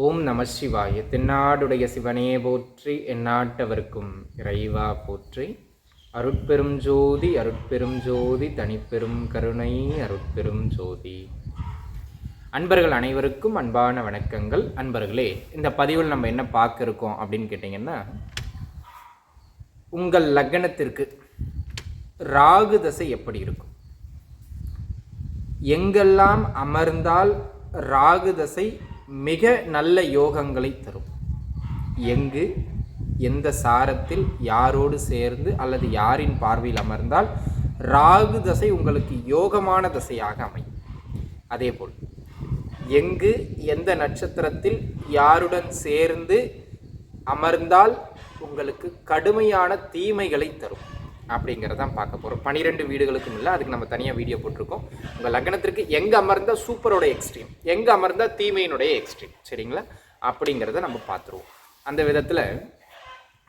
ஓம் நம சிவாய. தென்னாடுடைய சிவனே போற்றி, எந்நாட்டவர்க்கும் இறைவா போற்றி. அருட்பெரும் ஜோதி அருட்பெரும் ஜோதி தனிப்பெரும் கருணை அருட்பெரும் ஜோதி. அன்பர்கள் அனைவருக்கும் அன்பான வணக்கங்கள். அன்பர்களே, இந்த பதிவில் நம்ம என்ன பார்க்க இருக்கோம் அப்படின்னு கேட்டிங்கன்னா, உங்கள் லக்னத்திற்கு ராகு தசை எப்படி இருக்கும், எங்கெல்லாம் அமர்ந்தால் ராகு தசை மிக நல்ல யோகங்களை தரும், எங்கு எந்த சாரத்தில் யாரோடு சேர்ந்து அல்லது யாரின் பார்வையில் அமர்ந்தால் ராகு தசை உங்களுக்கு யோகமான தசையாக அமையும். அதேபோல் எங்கு எந்த நட்சத்திரத்தில் யாருடன் சேர்ந்து அமர்ந்தால் உங்களுக்கு கடுமையான தீமைகளை தரும் அப்படிங்கிறதான் பார்க்க போகிறோம். 12 வீடுகளுக்கும் இல்லை, அதுக்கு நம்ம தனியாக வீடியோ போட்டிருக்கோம். உங்கள் லக்னத்திற்கு எங்கே அமர்ந்தால் சூப்பரோட எக்ஸ்ட்ரீம், எங்கே அமர்ந்தால் தீமையினுடைய எக்ஸ்ட்ரீம், சரிங்களா? அப்படிங்கிறத நம்ம பார்த்துருவோம். அந்த விதத்தில்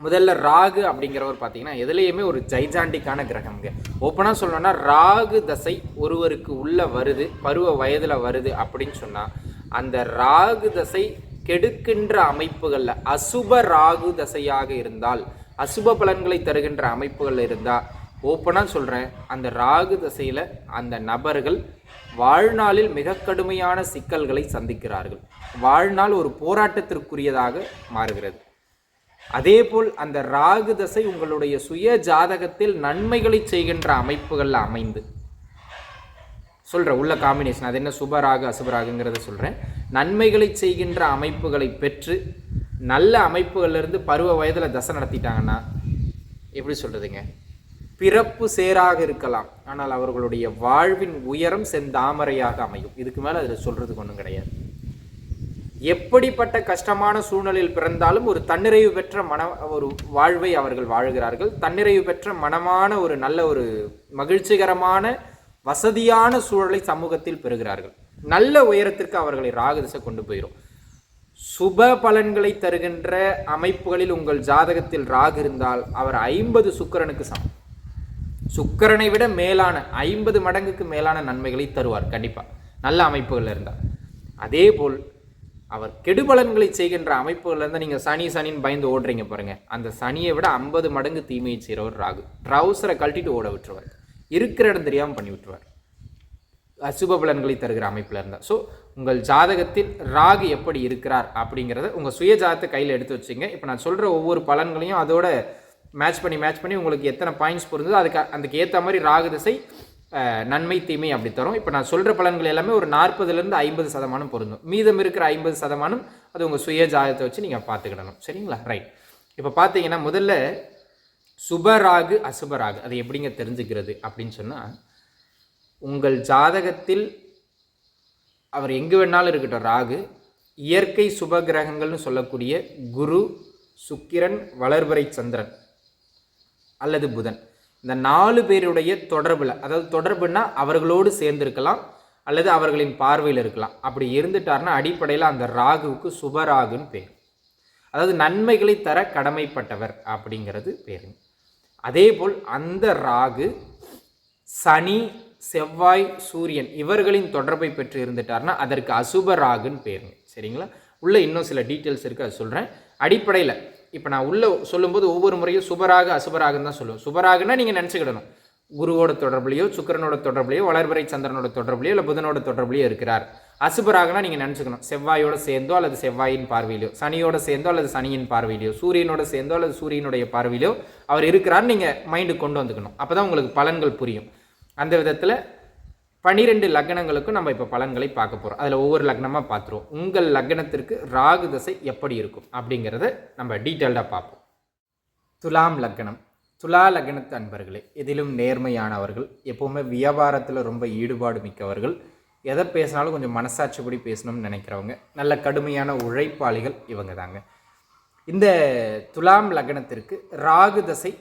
முதல்ல ராகு அப்படிங்கிறவர் பார்த்தீங்கன்னா எதுலேயுமே ஒரு ஜைஜாண்டிக்கான கிரகம்ங்க. ஓப்பனாக சொல்லணும்னா ராகு தசை ஒருவருக்கு உள்ளே வருது, பருவ வயதில் வருது அப்படின்னு சொன்னால் அந்த ராகு தசை கெடுக்கின்ற அமைப்புகளில் அசுப ராகு தசையாக இருந்தால், அசுப பலன்களை தருகின்ற அமைப்புகள் இருந்தால், ஓப்பனாக சொல்கிறேன், அந்த ராகு தசையில் அந்த நபர்கள் வாழ்நாளில் மிக கடுமையான சிக்கல்களை சந்திக்கிறார்கள். வாழ்நாள் ஒரு போராட்டத்திற்குரியதாக மாறுகிறது. அதேபோல் அந்த ராகு தசை உங்களுடைய சுய ஜாதகத்தில் நன்மைகளை செய்கின்ற அமைப்புகளில் அமைந்து சொல்கிறேன், உள்ள காம்பினேஷன் அது என்ன, சுபராகு அசுபராகுங்கிறத சொல்கிறேன். நன்மைகளை செய்கின்ற அமைப்புகளை பெற்று நல்ல அமைப்புகளிலிருந்து பருவ வயதில் தசை நடத்திட்டாங்கன்னா எப்படி சொல்கிறதுங்க, பிறப்பு சேராக இருக்கலாம், ஆனால் அவர்களுடைய வாழ்வின் உயரம் செந்தாமரையாக அமையும். இதுக்கு மேலே அதில் சொல்கிறதுக்கு ஒன்றும் கிடையாது. எப்படிப்பட்ட கஷ்டமான சூழ்நிலையில் பிறந்தாலும் ஒரு தன்னிறைவு பெற்ற ஒரு வாழ்வை அவர்கள் வாழ்கிறார்கள். தன்னிறைவு பெற்ற மனமான ஒரு நல்ல ஒரு மகிழ்ச்சிகரமான வசதியான சூழலை சமூகத்தில் பெறுகிறார்கள். நல்ல உயரத்திற்கு அவர்களை ராகு திசை கொண்டு போயிடும். சுப பலன்களை தருகின்ற அமைப்புகளில் உங்கள் ஜாதகத்தில் ராகு இருந்தால் அவர் 50 சுக்கிரனுக்கு சமம். சுக்கிரனை விட மேலான 50 மடங்குக்கு மேலான நன்மைகளை தருவார் கண்டிப்பாக, நல்ல அமைப்புகள் இருந்தால். அதே போல் அவர் கெடுபலன்களை செய்கின்ற அமைப்புகள் இருந்தால், நீங்கள் சனின்னு பயந்து ஓடுறீங்க பாருங்க, அந்த சனியை விட 50 மடங்கு தீமையை செய்கிறவர் ராகு. ட்ரௌசரை கழட்டிட்டு ஓட விட்டுருவார், இருக்கிற இடம் தெரியாமல் பண்ணி விட்டுருவார், அசுப பலன்களை தருகிற அமைப்பில் இருந்தால். ஸோ உங்கள் ஜாதகத்தில் ராகு எப்படி இருக்கிறார் அப்படிங்கிறத உங்கள் சுய ஜாதகத்தை கையில் எடுத்து வச்சுங்க. இப்போ நான் சொல்கிற ஒவ்வொரு பலன்களையும் அதோட மேட்ச் பண்ணி உங்களுக்கு எத்தனை பாயிண்ட்ஸ் பொருந்தோ அதுக்கு ஏற்ற மாதிரி ராகு திசை நன்மை தீமை அப்படி தரும். இப்போ நான் சொல்கிற பலன்கள் எல்லாமே ஒரு 40% 50% பொருந்தும். மீதம் இருக்கிற 50% அது உங்கள் சுய ஜாதகத்தை வச்சு நீங்கள் பார்த்துக்கிடணும், சரிங்களா? ரைட். இப்போ பார்த்தீங்கன்னா முதல்ல சுபராகு அசுபராகு அது எப்படிங்க தெரிஞ்சுக்கிறது அப்படின்னு சொன்னால், உங்கள் ஜாதகத்தில் அவர் எங்கு வேணாலும் இருக்கட்டும் ராகு, இயற்கை சுப கிரகங்கள்னு சொல்லக்கூடிய குரு, சுக்கிரன், வளர்பிறை சந்திரன் அல்லது புதன், இந்த 4 பேருடைய தொடர்பில், அதாவது தொடர்புனா அவர்களோடு சேர்ந்திருக்கலாம் அல்லது அவர்களின் பார்வையில் இருக்கலாம். அப்படி இருந்துட்டார்னா அடிப்படையில் அந்த ராகுவுக்கு சுபராகுன்னு பேர், அதாவது நன்மைகளை தர கடமைப்பட்டவர் அப்படிங்கிறது பேருங்க. அதே போல் அந்த ராகு சனி, செவ்வாய், சூரியன் இவர்களின் தொடர்பை பெற்று இருந்துட்டார்னா அதற்கு அசுப ராகுன்னு பேருங்க, சரிங்களா? உள்ள இன்னும் சில டீட்டெயில்ஸ் இருக்குது, அது சொல்கிறேன். அடிப்படையில் இப்போ நான் உள்ள சொல்லும்போது ஒவ்வொரு முறையும் சுபராகு அசுபராகுன்னு தான் சொல்லுவோம். சுபராகுன்னா நீங்கள் நினச்சிக்கிடணும், குருவோட தொடர்புலையோ சுக்கிரனோட தொடர்புலையோ வளர்பிறை சந்திரனோட தொடர்புலையோ இல்லை புதனோட தொடர்புலையோ இருக்கிறார். அசுபராகுனா நீங்கள் நினச்சிக்கணும் செவ்வாயோட சேர்ந்தோ அல்லது செவ்வாயின் பார்வையிலையோ, சனியோட சேர்ந்தோ அல்லது சனியின் பார்வையிலையோ, சூரியனோட சேர்ந்தோ அல்லது சூரியனுடைய பார்வையிலையோ அவர் இருக்கிறார் நீங்கள் மைண்டு கொண்டு வந்துக்கணும். அப்போ தான் உங்களுக்கு பலன்கள் புரியும். அந்த விதத்தில் 12 லக்னங்களுக்கும் நம்ம இப்போ பலன்களை பார்க்க போகிறோம். அதில் ஒவ்வொரு லக்னமாக பார்த்துருவோம். உங்கள் லக்னத்திற்கு ராகு தசை எப்படி இருக்கும் அப்படிங்கிறத நம்ம டீட்டெயில்டாக பார்ப்போம். துலாம் லக்னம். துலா லக்னத்து அன்பர்களே, எதிலும் நேர்மையானவர்கள், எப்போவுமே வியாபாரத்தில் ரொம்ப ஈடுபாடு மிக்கவர்கள், எதை பேசினாலும் கொஞ்சம் மனசாட்சிப்படி பேசணும்னு நினைக்கிறவங்க, நல்ல கடுமையான உழைப்பாளிகள் இவங்க தாங்க. இந்த துலாம் லக்னத்திற்கு ராகு தசை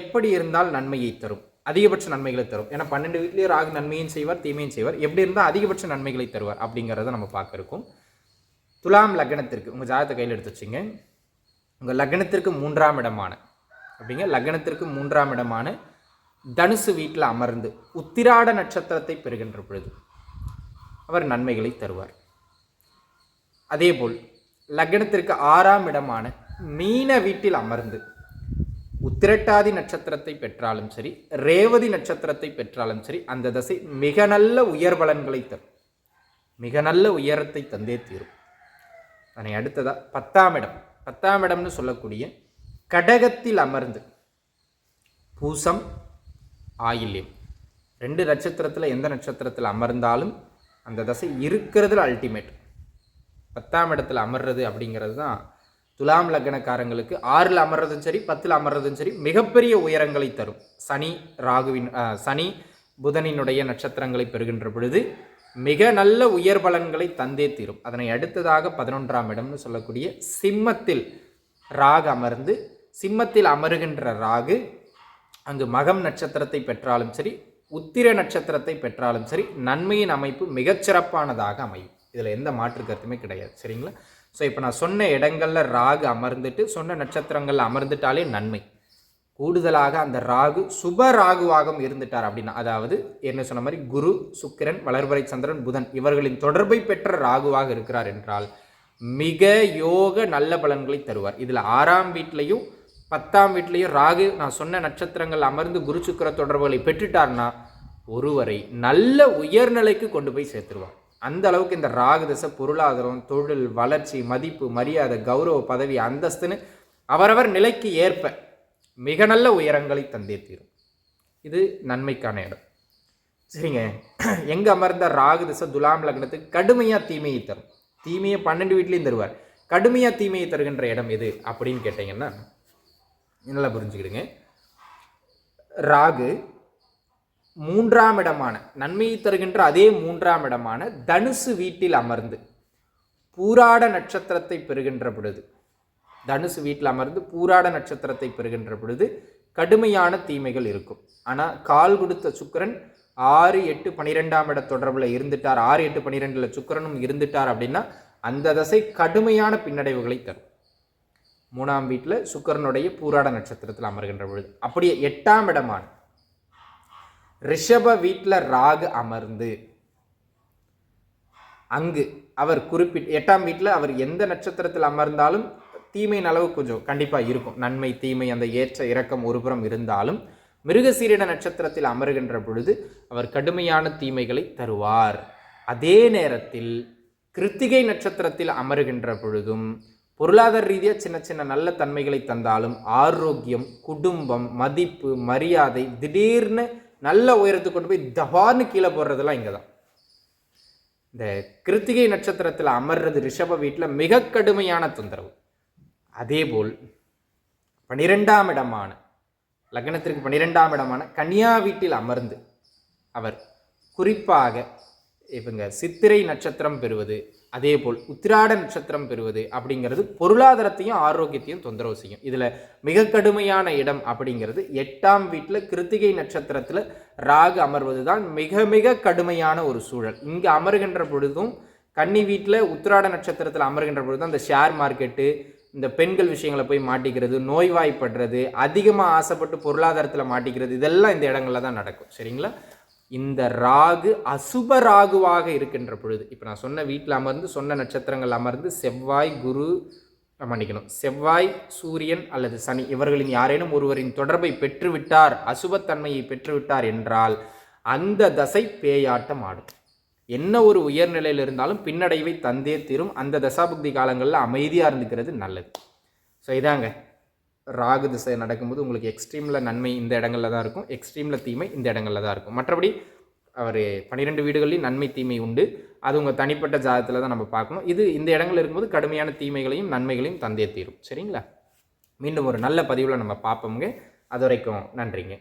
எப்படி இருந்தால் நன்மையை தரும், அதிகபட்ச நன்மைகளை தரும். ஏன்னா 12 வீட்லேயே ராகு நன்மையும் செய்வார் தீமையும் செய்வார். எப்படி இருந்தால் அதிகபட்ச நன்மைகளை தருவார் அப்படிங்கிறத நம்ம பார்க்க இருக்கோம். துலாம் லக்னத்திற்கு உங்கள் ஜாதகத்தை கையில் எடுத்து வச்சுங்க. உங்கள் லக்னத்திற்கு 3ஆம் இடமான அப்படிங்க, லக்னத்திற்கு 3ஆம் இடமான தனுசு வீட்டில் அமர்ந்து உத்திராட நட்சத்திரத்தை பெறுகின்ற பொழுது அவர் நன்மைகளை தருவார். அதேபோல் லக்னத்திற்கு 6ஆம் இடமான மீன வீட்டில் அமர்ந்து உத்திரட்டாதி நட்சத்திரத்தை பெற்றாலும் சரி, ரேவதி நட்சத்திரத்தை பெற்றாலும் சரி, அந்த தசை மிக நல்ல உயர் பலன்களை தரும், மிக நல்ல உயரத்தை தந்தே தீரும். அதனை அடுத்ததா 10ஆம் இடம், 10ஆம் இடம்னு சொல்லக்கூடிய கடகத்தில் அமர்ந்து பூசம் ஆயில்யம் 2 நட்சத்திரத்தில் எந்த நட்சத்திரத்தில் அமர்ந்தாலும் அந்த தசை இருக்கிறதுல அல்டிமேட். 10ஆம் இடத்துல அமர்றது அப்படிங்கிறது தான் துலாம் லக்னக்காரங்களுக்கு 6ல் அமர்றதும் சரி 10ல் அமர்றதும் சரி மிகப்பெரிய உயரங்களை தரும். சனி புதனினுடைய நட்சத்திரங்களை பெறுகின்ற பொழுது மிக நல்ல உயர் பலன்களை தந்தே தீரும். அதனை அடுத்ததாக 11ஆம் இடம்னு சொல்லக்கூடிய சிம்மத்தில் ராகு அமர்ந்து, சிம்மத்தில் அமருகின்ற ராகு அங்கு மகம் நட்சத்திரத்தை பெற்றாலும் சரி, உத்திர நட்சத்திரத்தை பெற்றாலும் சரி, நன்மையின் அமைப்பு மிகச்சிறப்பானதாக அமையும். இதில் எந்த மாற்று கருத்துமே கிடையாது. சரிங்களா? ஸோ இப்போ நான் சொன்ன இடங்களில் ராகு அமர்ந்துட்டு சொன்ன நட்சத்திரங்களில் அமர்ந்துட்டாலே நன்மை. கூடுதலாக அந்த ராகு சுப ராகுவாகவும் இருந்துட்டார் அப்படின்னா, அதாவது என்ன சொன்ன மாதிரி குரு, சுக்கிரன், வளர்வரை சந்திரன், புதன் இவர்களின் தொடர்பை பெற்ற ராகுவாக இருக்கிறார் என்றால் மிக யோக நல்ல பலன்களை தருவார். இதில் 6ஆம் வீட்லையும் 10ஆம் வீட்லையும் ராகு நான் சொன்ன நட்சத்திரங்கள் அமர்ந்து குரு சுக்கிர தொடர்புகளை பெற்றுட்டார்னா ஒருவரை நல்ல உயர்நிலைக்கு கொண்டு போய் சேர்த்துருவார். அந்த அளவுக்கு இந்த ராகு தசை பொருளாதாரம், தொழில், வளர்ச்சி, மதிப்பு, மரியாதை, கௌரவ, பதவி, அந்தஸ்துன்னு அவரவர் நிலைக்கு ஏற்ப மிக நல்ல உயரங்களை தந்தே தீரும். இது நன்மைக்கான இடம். சரிங்க, எங்கே அமர்ந்த ராகு தசை துலாம் லக்னத்துக்கு கடுமையாக தீமையை தரும். தீமையை 12 வீட்லேயும் தருவார். கடுமையாக தீமையை தருகின்ற இடம் எது அப்படின்னு கேட்டிங்கன்னா நல்லா புரிஞ்சுக்கிடுங்க. ராகு 3ஆம் இடமான நன்மையை தருகின்ற அதே 3ஆம் இடமான தனுசு வீட்டில் அமர்ந்து பூராட நட்சத்திரத்தை பெறுகின்ற பொழுது, தனுசு வீட்டில் அமர்ந்து பூராட நட்சத்திரத்தை பெறுகின்ற பொழுது கடுமையான தீமைகள் இருக்கும். ஆனால் கால் கொடுத்த சுக்கிரன் 6, 8, 12ஆம் இட தொடர்பில் இருந்துட்டார், 6, 8, 12 சுக்கிரனும் இருந்துட்டார் அப்படின்னா அந்த தசை கடுமையான பின்னடைவுகளை தரும். 3ஆம் வீட்டில் சுக்கிரனுடைய பூராட நட்சத்திரத்தில் அமர்கின்ற பொழுது. அப்படியே 8ஆம் இடமான ரிஷப வீட்டில் ராகு அமர்ந்து அங்கு அவர் குறிப்பிட்ட 8ஆம் வீட்டில் அவர் எந்த நட்சத்திரத்தில் அமர்ந்தாலும் தீமையின் அளவு கொஞ்சம் கண்டிப்பாக இருக்கும். நன்மை தீமை அந்த ஏற்ற இறக்கம் ஒருபுறம் இருந்தாலும் மிருகசீரிட நட்சத்திரத்தில் அமருகின்ற பொழுது அவர் கடுமையான தீமைகளை தருவார். அதே நேரத்தில் கிருத்திகை நட்சத்திரத்தில் அமருகின்ற பொழுதும் பொருளாதார ரீதியாக சின்ன சின்ன நல்ல தன்மைகளை தந்தாலும் ஆரோக்கியம், குடும்பம், மதிப்பு, மரியாதை திடீர்னு நல்ல உயரத்துக்கு கொண்டு போய் தபார்னு கீழே போடுறதெல்லாம் இங்கே தான். இந்த கிருத்திகை நட்சத்திரத்தில் அமர்றது ரிஷப வீட்டில் மிக கடுமையான தொந்தரவு. அதேபோல் 12ஆம் இடமான லக்னத்திற்கு 12ஆம் இடமான கன்னியா வீட்டில் அமர்ந்து அவர் குறிப்பாக இவங்க சித்திரை நட்சத்திரம் பெறுவது, அதே போல் உத்திராட நட்சத்திரம் பெறுவது அப்படிங்கிறது பொருளாதாரத்தையும் ஆரோக்கியத்தையும் தொந்தரவு செய்யும். இதில் மிக கடுமையான இடம் அப்படிங்கிறது 8ஆம் வீட்டில் கிருத்திகை நட்சத்திரத்தில் ராகு அமர்வது தான் மிக மிக கடுமையான ஒரு சூழல். இங்கே அமருகின்ற பொழுதும் கன்னி வீட்டில் உத்திராட நட்சத்திரத்தில் அமருகின்ற பொழுதும் அந்த ஷேர் மார்க்கெட்டு, இந்த பெண்கள் விஷயங்களை போய் மாட்டிக்கிறது, நோய்வாய்ப்படுறது, அதிகமாக ஆசைப்பட்டு பொருளாதாரத்தில் மாட்டிக்கிறது, இதெல்லாம் இந்த இடங்களில் தான் நடக்கும். சரிங்களா? இந்த ராகு அசுப ராகுவாக இருக்கின்ற பொழுது, இப்போ நான் சொன்ன வீட்டில் அமர்ந்து சொன்ன நட்சத்திரங்கள் அமர்ந்து செவ்வாய், குரு மன்னிக்கணும், செவ்வாய், சூரியன் அல்லது சனி இவர்களின் யாரேனும் ஒருவரின் தொடர்பை பெற்றுவிட்டார், அசுபத்தன்மையை பெற்றுவிட்டார் என்றால் அந்த தசை பேயாட்டம் ஆடும். என்ன ஒரு உயர்நிலையில் இருந்தாலும் பின்னடைவை தந்தே தீரும். அந்த தசாபுக்தி காலங்களில் அமைதியாக இருந்துக்கிறது நல்லது. ஸோ இதாங்க ராகு திசை நடக்கும்போது உங்களுக்கு எக்ஸ்ட்ரீமில் நன்மை இந்த இடங்களில் தான் இருக்கும், எக்ஸ்ட்ரீமில் தீமை இந்த இடங்களில் தான் இருக்கும். மற்றபடி அவர் 12 வீடுகள்லையும் நன்மை தீமை உண்டு. அது உங்கள் தனிப்பட்ட ஜாதகத்தில் தான் நம்ம பார்க்கணும். இது இந்த இடங்கள் இருக்கும்போது கடுமையான தீமைகளையும் நன்மைகளையும் தந்தே தீரும். சரிங்களா? மீண்டும் ஒரு நல்ல பதிவில் நம்ம பார்ப்போங்க. அது வரைக்கும் நன்றிங்க.